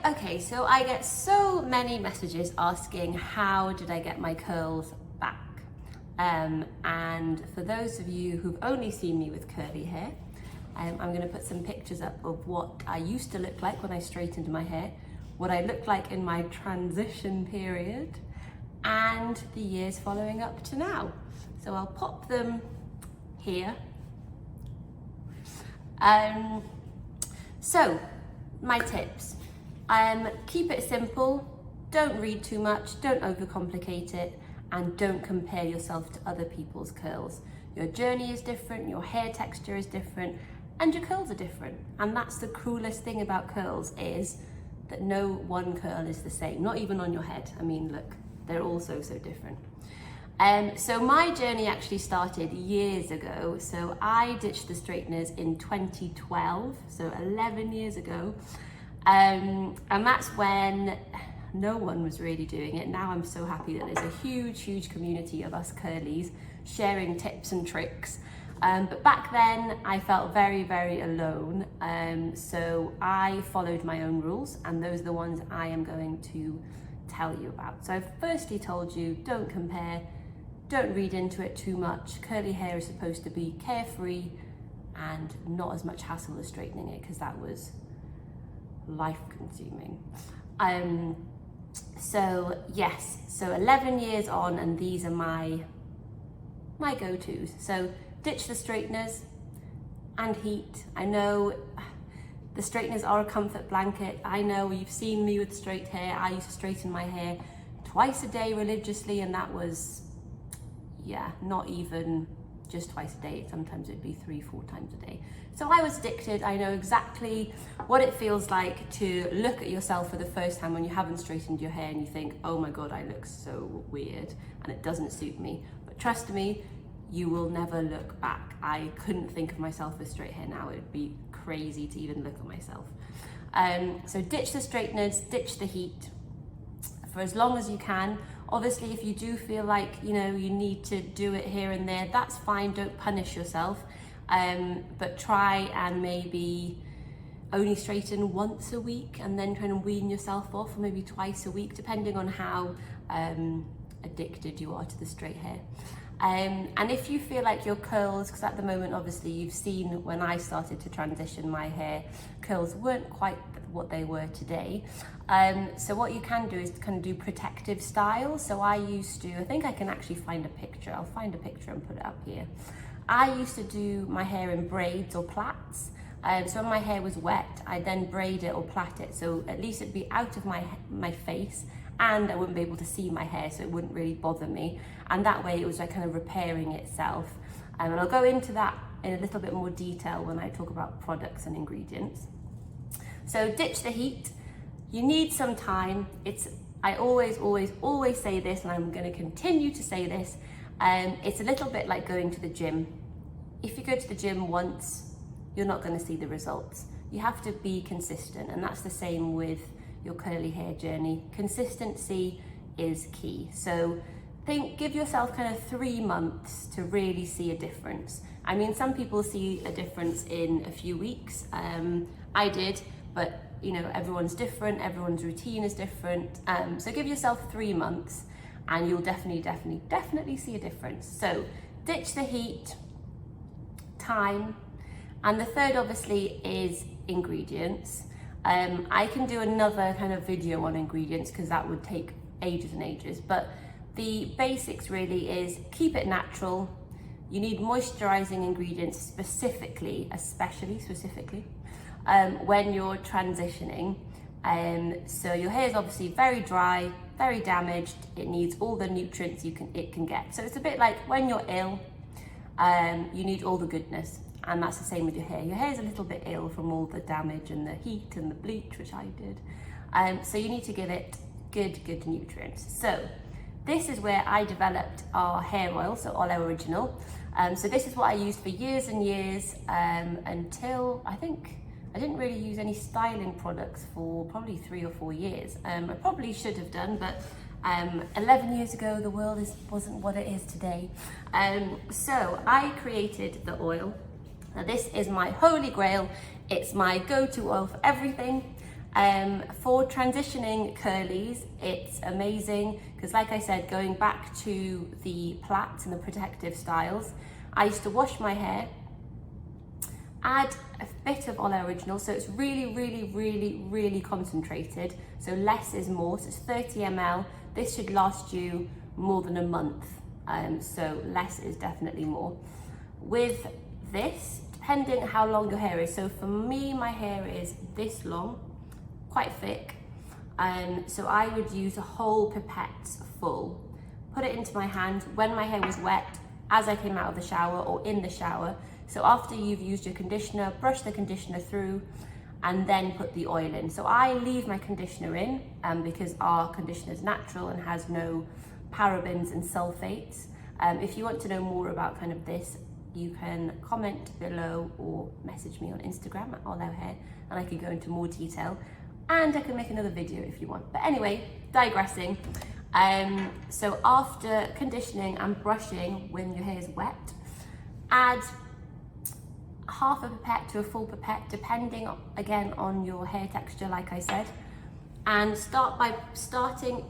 Okay, so I get so many messages asking how did I get my curls back? And for those of you who've only seen me with curly hair, I'm going to put some pictures up of what I used to look like when I straightened my hair, what I looked like in my transition period, and the years following up to now. So I'll pop them here. So my tips, keep it simple, don't read too much, don't overcomplicate it, and don't compare yourself to other people's curls. Your journey is different, your hair texture is different, and your curls are different. And that's the coolest thing about curls, is that no one curl is the same, not even on your head. I mean, look, they're all so different. So my journey actually started years ago. So I ditched the straighteners in 2012, so 11 years ago. And that's when no one was really doing it. Now I'm so happy that there's a huge community of us curlies sharing tips and tricks. But back then I felt very alone. So I followed my own rules, and those are the ones I am going to tell you about. So I've firstly told you, don't compare, don't read into it too much. Curly hair is supposed to be carefree and not as much hassle as straightening it, because that was life consuming. So yes, so 11 years on, and these are my go-tos. So ditch the straighteners and heat. I know the straighteners are a comfort blanket. I know you've seen me with straight hair. I used to straighten my hair twice a day religiously, and that was, yeah, not even just twice a day. Sometimes it'd be 3-4 times a day. So I was addicted. I know exactly what it feels like to look at yourself for the first time when you haven't straightened your hair and you think, oh my God, I look so weird and it doesn't suit me. But trust me, you will never look back. I couldn't think of myself with straight hair now. It would be crazy to even look at myself. So ditch the straighteners, ditch the heat for as long as you can. Obviously, if you do feel like, you know, you need to do it here and there, that's fine. Don't punish yourself. But try and maybe only straighten once a week, and then try and wean yourself off, or maybe twice a week, depending on how addicted you are to the straight hair. And if you feel like your curls, because at the moment, obviously, you've seen when I started to transition my hair, curls weren't quite what they were today. So what you can do is kind of do protective styles. So I used to, I think I can actually find a picture. I'll find a picture and put it up here. I used to do my hair in braids or plaits. So when my hair was wet, I then braid it or plait it. So at least it'd be out of my face, and I wouldn't be able to see my hair, so it wouldn't really bother me. And that way it was like kind of repairing itself. And I'll go into that in a little bit more detail when I talk about products and ingredients. So ditch the heat. You need some time. I always say this, and I'm going to continue to say this. It's a little bit like going to the gym. If you go to the gym once, you're not going to see the results. You have to be consistent, and that's the same with your curly hair journey. Consistency is key. So give yourself kind of 3 months to really see a difference. I mean, some people see a difference in a few weeks. I did, but you know, everyone's different, everyone's routine is different. So give yourself 3 months and you'll definitely see a difference. So ditch the heat, time, and the third obviously is ingredients. I can do another kind of video on ingredients because that would take ages and ages, but the basics really is keep it natural. You need moisturizing ingredients especially when you're transitioning. So your hair is obviously very dry, very damaged. It needs all the nutrients it can get. So it's a bit like when you're ill, you need all the goodness. And that's the same with your hair. Your hair is a little bit ill from all the damage and the heat and the bleach, which I did. So you need to give it good nutrients. So this is where I developed our hair oil, so Olew Original. So this is what I used for years and years, until I think I didn't really use any styling products for probably 3 or 4 years. I probably should have done, but 11 years ago, the world wasn't what it is today. So I created the oil. Now this is my holy grail. It's my go-to oil for everything. For transitioning curlies, it's amazing because, like I said, going back to the plaits and the protective styles, I used to wash my hair, add a bit of Olew Original, so it's really concentrated, so less is more, so it's 30 ml. This should last you more than a month, so less is definitely more. With this, depending how long your hair is, so for me, my hair is this long, quite thick, so I would use a whole pipette full, put it into my hand when my hair was wet, as I came out of the shower or in the shower. So after you've used your conditioner, brush the conditioner through and then put the oil in. So I leave my conditioner in because our conditioner is natural and has no parabens and sulfates. If you want to know more about kind of this, you can comment below or message me on Instagram at Olew Hair and I can go into more detail, and I can make another video if you want. But anyway, digressing. So after conditioning and brushing when your hair is wet, add half a pipette to a full pipette, depending again on your hair texture, like I said, and start by starting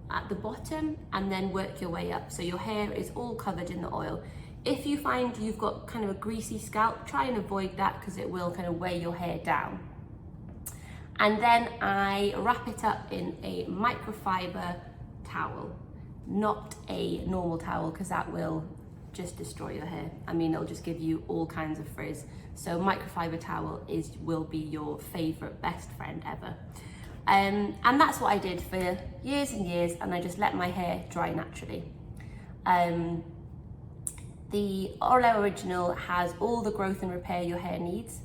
at the bottom and then work your way up so your hair is all covered in the oil. If you find you've got kind of a greasy scalp, try and avoid that because it will kind of weigh your hair down. And then I wrap it up in a microfiber towel, not a normal towel because that will just destroy your hair. I mean, it'll just give you all kinds of frizz. So microfiber towel will be your favorite best friend ever. And that's what I did for years and years, and I just let my hair dry naturally. The Olew Original has all the growth and repair your hair needs.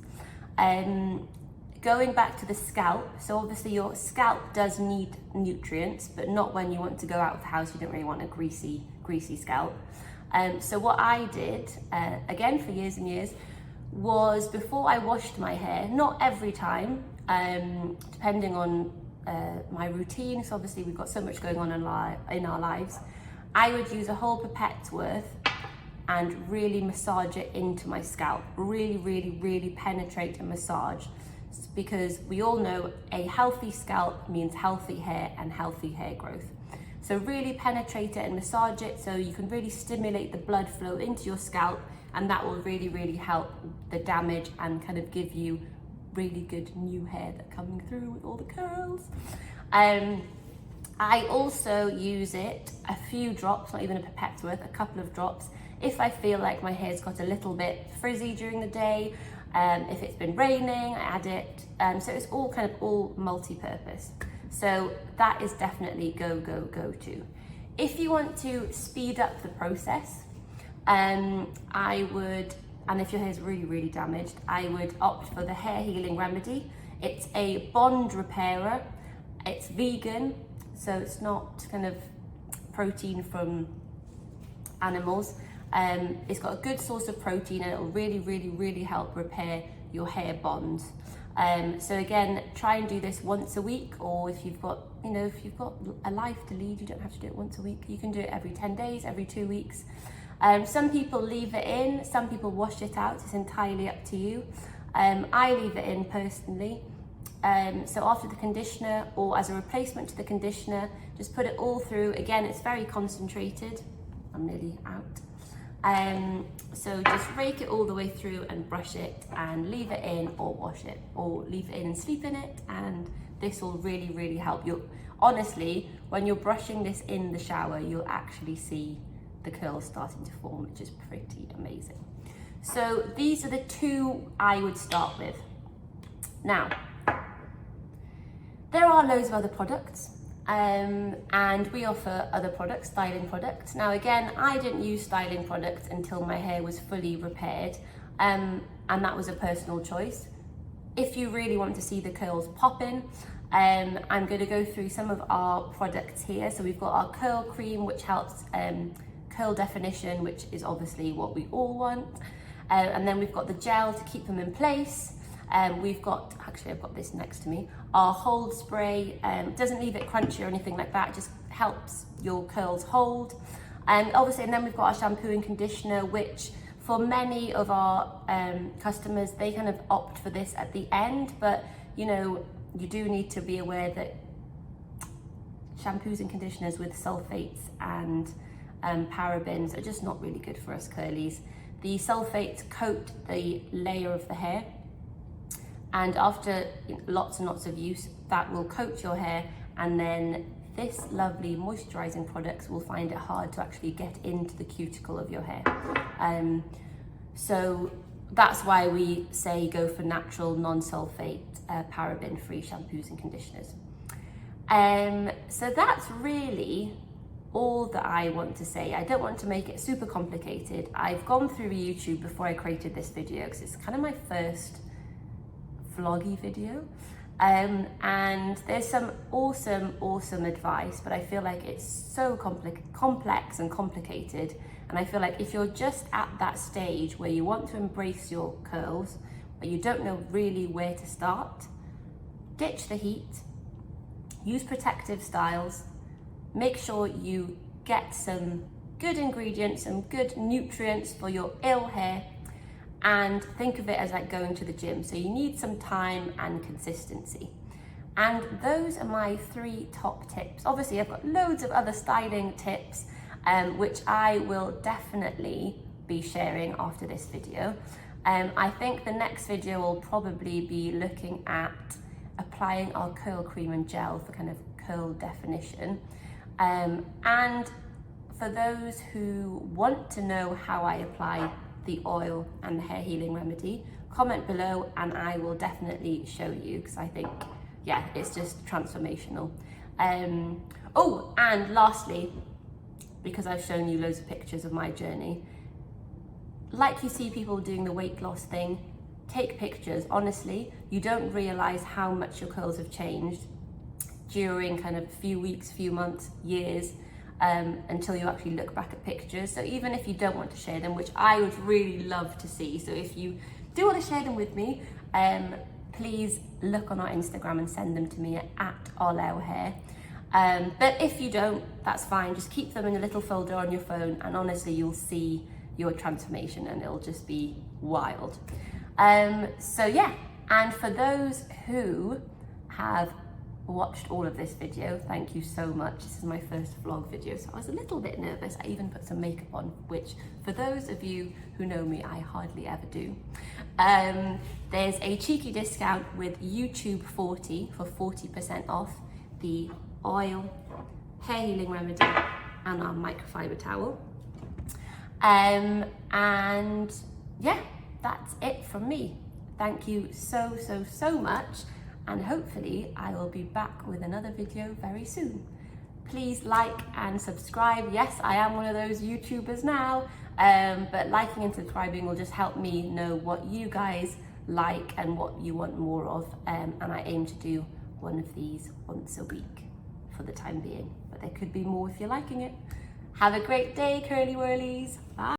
Going back to the scalp, so obviously your scalp does need nutrients, but not when you want to go out of the house. You don't really want a greasy scalp. So what I did, again for years and years, was before I washed my hair, not every time, depending on my routine, so obviously we've got so much going on in our lives, I would use a whole pipette's worth and really massage it into my scalp, really penetrate and massage, because we all know a healthy scalp means healthy hair and healthy hair growth. So really penetrate it and massage it so you can really stimulate the blood flow into your scalp, and that will really help the damage and kind of give you really good new hair that's coming through with all the curls. I also use it a few drops, not even a pipette's worth, a couple of drops, if I feel like my hair's got a little bit frizzy during the day. If it's been raining, I add it. So it's all kind of all multi-purpose. So that is definitely go to. If you want to speed up the process, I would, and if your hair is really damaged, I would opt for the Hair Healing Remedy. It's a bond repairer. It's vegan, so it's not kind of protein from animals. It's got a good source of protein and it will really help repair your hair bonds. So again, try and do this once a week, or if you've got a life to lead, you don't have to do it once a week. You can do it every 10 days, every 2 weeks. Some people leave it in, some people wash it out. It's entirely up to you. I leave it in personally. So after the conditioner or as a replacement to the conditioner, just put it all through. Again, it's very concentrated. I'm nearly out. So just rake it all the way through and brush it and leave it in, or wash it, or leave it in and sleep in it, and this will really help you. Honestly, when you're brushing this in the shower, you'll actually see the curls starting to form, which is pretty amazing. So these are the two I would start with. Now, there are loads of other products. And we offer other products, styling products. Now again, I didn't use styling products until my hair was fully repaired, and that was a personal choice. If you really want to see the curls popping, I'm going to go through some of our products here. So we've got our curl cream, which helps curl definition, which is obviously what we all want, and then we've got the gel to keep them in place. We've got, actually I've got this next to me, our hold spray. Doesn't leave it crunchy or anything like that, it just helps your curls hold. And obviously, and then we've got our shampoo and conditioner, which for many of our customers, they kind of opt for this at the end, but you know, you do need to be aware that shampoos and conditioners with sulfates and parabens are just not really good for us curlies. The sulfates coat the layer of the hair, and after lots and lots of use, that will coat your hair, and then this lovely moisturizing products will find it hard to actually get into the cuticle of your hair. So that's why we say go for natural, non-sulfate, paraben-free shampoos and conditioners. So that's really all that I want to say. I don't want to make it super complicated. I've gone through YouTube before I created this video because it's kind of my first vloggy video. And there's some awesome advice, but I feel like it's so complex and complicated. And I feel like if you're just at that stage where you want to embrace your curls, but you don't know really where to start, ditch the heat, use protective styles, make sure you get some good ingredients, some good nutrients for your ill hair, and think of it as like going to the gym. So you need some time and consistency. And those are my 3 top tips. Obviously, I've got loads of other styling tips, which I will definitely be sharing after this video. I think the next video will probably be looking at applying our curl cream and gel for kind of curl definition. And for those who want to know how I apply the oil and the hair healing remedy, comment below and I will definitely show you, because I think, yeah, it's just transformational. Oh, and lastly, because I've shown you loads of pictures of my journey, like you see people doing the weight loss thing, take pictures. Honestly, you don't realize how much your curls have changed during kind of a few weeks, few months, years, until you actually look back at pictures. So even if you don't want to share them, which I would really love to see, so if you do want to share them with me, please look on our Instagram and send them to me at Olew Hair. But if you don't, that's fine. Just keep them in a little folder on your phone, and honestly, you'll see your transformation and it'll just be wild. So yeah, and for those who have watched all of this video, thank you so much. This is my first vlog video, so I was a little bit nervous. I even put some makeup on, which for those of you who know me, I hardly ever do. There's a cheeky discount with YouTube 40 for 40% off the oil, hair healing remedy, and our microfiber towel. And yeah, that's it from me. Thank you so much, and hopefully I will be back with another video very soon. Please like and subscribe. Yes, I am one of those YouTubers now, but liking and subscribing will just help me know what you guys like and what you want more of, and I aim to do one of these once a week for the time being, but there could be more if you're liking it. Have a great day, curly whirlies. Bye.